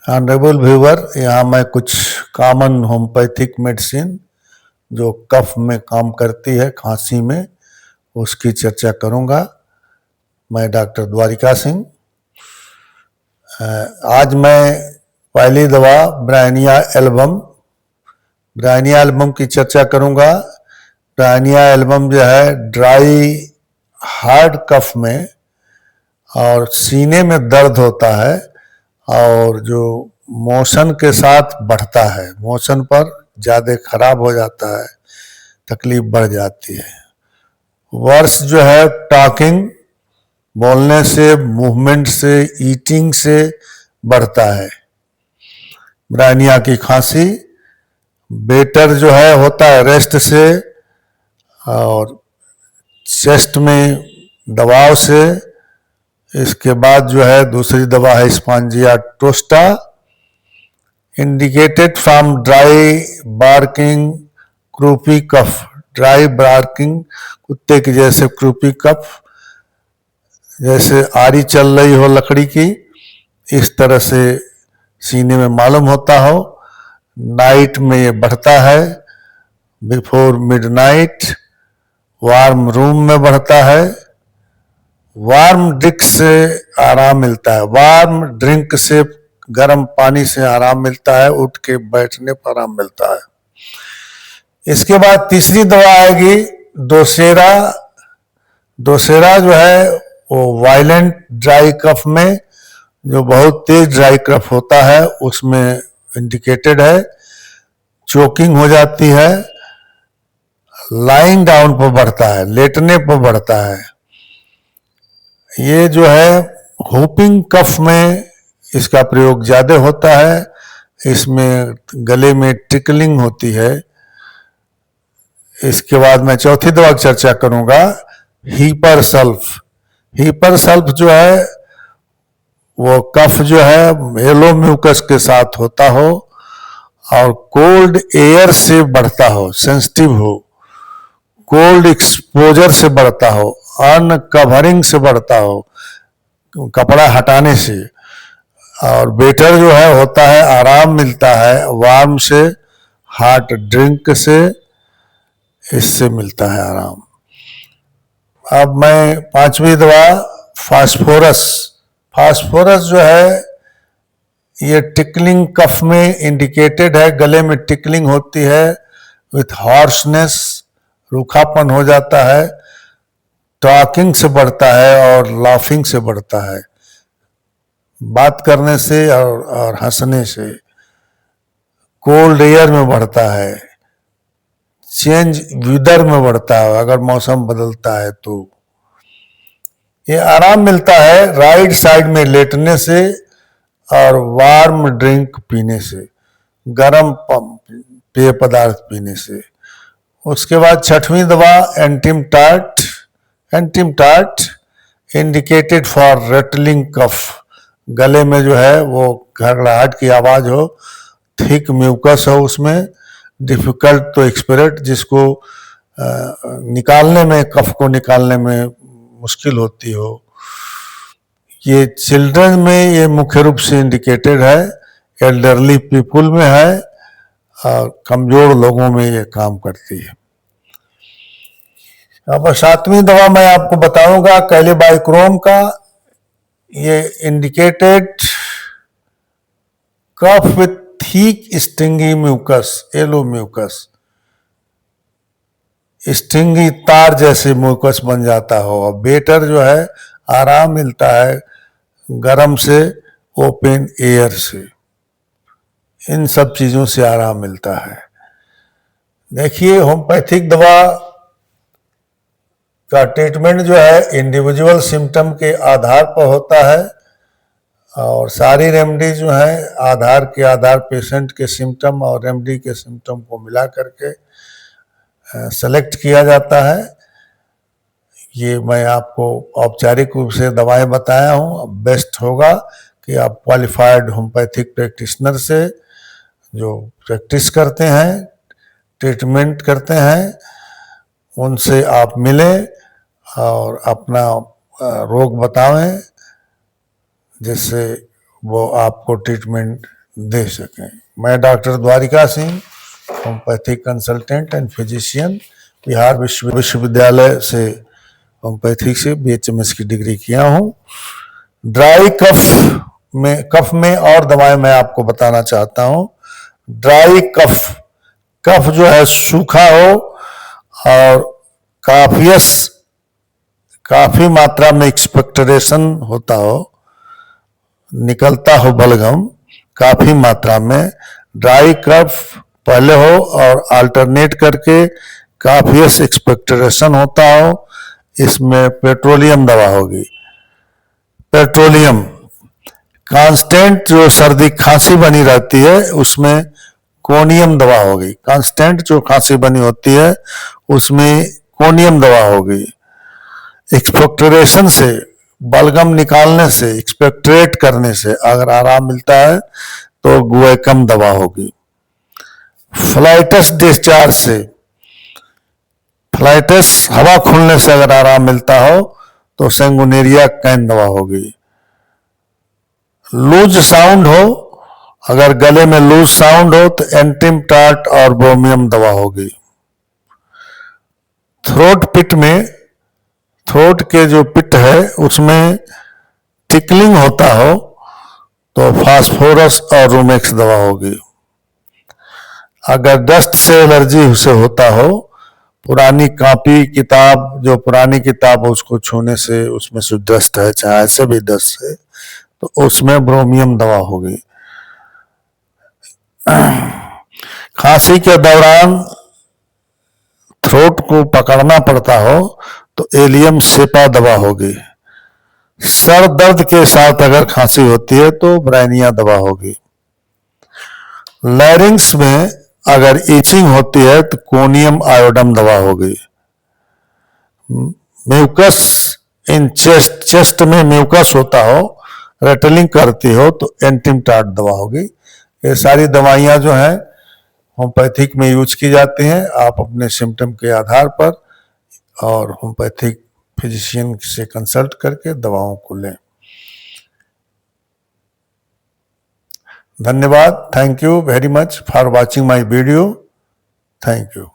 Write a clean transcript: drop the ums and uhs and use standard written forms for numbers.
Honourable viewer, यहाँ मैं कुछ कॉमन होम्योपैथिक मेडिसिन जो कफ में काम करती है, खांसी में, उसकी चर्चा करूँगा। मैं डॉक्टर द्वारिका सिंह। आज मैं पहली दवा ब्रायनिया एल्बम की चर्चा करूँगा। ब्रायनिया एल्बम जो है ड्राई हार्ड कफ में और सीने में दर्द होता है और जो मोशन के साथ बढ़ता है, मोशन पर ज़्यादा खराब हो जाता है, तकलीफ बढ़ जाती है। वर्स जो है टॉकिंग, बोलने से, मूवमेंट से, ईटिंग से बढ़ता है। ब्रायनिया की खांसी बेटर जो है होता है रेस्ट से और चेस्ट में दबाव से। इसके बाद जो है दूसरी दवा है spongia tosta, indicated from dry barking croupy cough. Dry barking, कुत्ते की जैसे क्रूपी कफ, जैसे आरी चल रही हो लकड़ी की, इस तरह से सीने में मालूम होता हो। नाइट में ये बढ़ता है, बिफोर मिडनाइट। वार्म रूम में बढ़ता है। वार्म ड्रिंक से आराम मिलता है, वार्म ड्रिंक से, गर्म पानी से आराम मिलता है, उठ के बैठने पर आराम मिलता है। इसके बाद तीसरी दवा आएगी डोसेरा। डोसेरा जो है वो वायलेंट ड्राई कफ में, जो बहुत तेज ड्राई कफ होता है उसमें इंडिकेटेड है। चोकिंग हो जाती है, लाइंग डाउन पर बढ़ता है, लेटने पर बढ़ता है। ये जो है हुपिंग कफ में इसका प्रयोग ज़्यादा होता है। इसमें गले में ट्रिकलिंग होती है। इसके बाद मैं चौथी दवा की चर्चा करूँगा, हीपर सल्फ। हीपर सल्फ जो है वो कफ जो है येलो म्यूकस के साथ होता हो और कोल्ड एयर से बढ़ता हो, सेंसिटिव हो, कोल्ड एक्सपोजर से बढ़ता हो, अनकवरिंग से बढ़ता हो, कपड़ा हटाने से। और बेटर जो है होता है, आराम मिलता है वार्म से, हॉट ड्रिंक से, इससे मिलता है आराम। अब मैं पांचवी दवा फास्फोरस। फास्फोरस जो है ये टिकलिंग कफ में इंडिकेटेड है। गले में टिकलिंग होती है विथ हॉर्सनेस, रूखापन हो जाता है, टॉकिंग से बढ़ता है और लाफिंग से बढ़ता है, बात करने से और हंसने से। कोल्ड एयर में बढ़ता है, चेंज वेदर में बढ़ता है, अगर मौसम बदलता है तो। ये आराम मिलता है राइट साइड में लेटने से और वार्म ड्रिंक पीने से, गर्म पेय पदार्थ पीने से। उसके बाद छठवीं दवा एंटीमटाट। एंटीमटाट इंडिकेटेड फॉर रेटलिंग कफ। गले में जो है वो घड़घड़ाहट की आवाज़ हो, थिक म्यूकस हो उसमें, डिफिकल्ट टू एक्सपिरेट, जिसको निकालने में, कफ को निकालने में मुश्किल होती हो। ये चिल्ड्रन में ये मुख्य रूप से इंडिकेटेड है, एल्डरली पीपुल में है और कमजोर लोगों में ये काम करती है। अब सातवीं दवा मैं आपको बताऊंगा कैलिबाइक्रोम का। ये indicated cough with thick stringy mucus, yellow mucus, stringy तार जैसे म्यूकस बन जाता हो। और बेटर जो है आराम मिलता है गर्म से, ओपन एयर से, इन सब चीज़ों से आराम मिलता है। देखिए होम्योपैथिक दवा का ट्रीटमेंट जो है इंडिविजुअल सिम्टम के आधार पर होता है और सारी रेमेडी जो है आधार के आधार पेशेंट के सिम्टम और रेमेडी के सिम्टम को मिला करके सेलेक्ट किया जाता है। ये मैं आपको औपचारिक रूप से दवाएं बताया हूँ। अब बेस्ट होगा कि आप क्वालिफाइड होम्योपैथिक प्रैक्टिशनर से, जो प्रैक्टिस करते हैं, ट्रीटमेंट करते हैं, उनसे आप मिलें और अपना रोग बताएं, जिससे वो आपको ट्रीटमेंट दे सकें। मैं doctor Dwarika Singh, homeopathic consultant and physician, Bihar विश्वविद्यालय से होम्योपैथिक से BHMS की डिग्री किया हूँ। ड्राई कफ में और दवाएं मैं आपको बताना चाहता हूँ। ड्राई कफ जो है सूखा हो और काफी मात्रा में एक्सपेक्टोरेशन होता हो, निकलता हो बलगम काफी मात्रा में, ड्राई कफ पहले हो और अल्टरनेट करके काफी एक्सपेक्टोरेशन होता हो, इसमें पेट्रोलियम दवा होगी। पेट्रोलियम कांस्टेंट जो सर्दी खांसी बनी रहती है उसमें कोनियम दवा होगी। कांस्टेंट जो खांसी बनी होती है उसमें कोनियम दवा होगी। एक्सपेक्टोरेशन से, बलगम निकालने से, एक्सपेक्टरेट करने से अगर आराम मिलता है तो गुएकम दवा होगी। फ्लाइटस डिस्चार्ज से, फ्लाइटस हवा खुलने से अगर आराम मिलता हो तो सेंगुनेरिया कैन दवा होगी। लूज साउंड हो, अगर गले में लूज साउंड हो तो एंटिम टार्ट और ब्रोमियम दवा होगी। थ्रोट के जो पिट है उसमें टिकलिंग होता हो तो फास्फोरस और रूमेक्स दवा होगी। अगर डस्ट से एलर्जी से होता हो, पुरानी कॉपी किताब, जो पुरानी किताब हो उसको छूने से उसमें से डस्ट है, चाहे ऐसे भी डस्ट है, तो उसमें ब्रोमियम दवा होगी। खांसी के दौरान थ्रोट को पकड़ना पड़ता हो तो एलियम सेपा दवा होगी। सर दर्द के साथ अगर खांसी होती है तो ब्राइनिया दवा होगी। लैरिंग्स में अगर ईचिंग होती है तो कोनियम आयोडम दवा होगी। म्यूकस इन चेस्ट में म्यूकस होता हो, रेटलिंग करती हो तो एंटिम टार्ट दवा होगी। ये सारी दवाइयाँ जो हैं होम्योपैथिक में यूज की जाती हैं। आप अपने सिम्टम के आधार पर और होम्योपैथिक फिजिशियन से कंसल्ट करके दवाओं को लें। धन्यवाद। Thank you very much for watching my video. Thank you.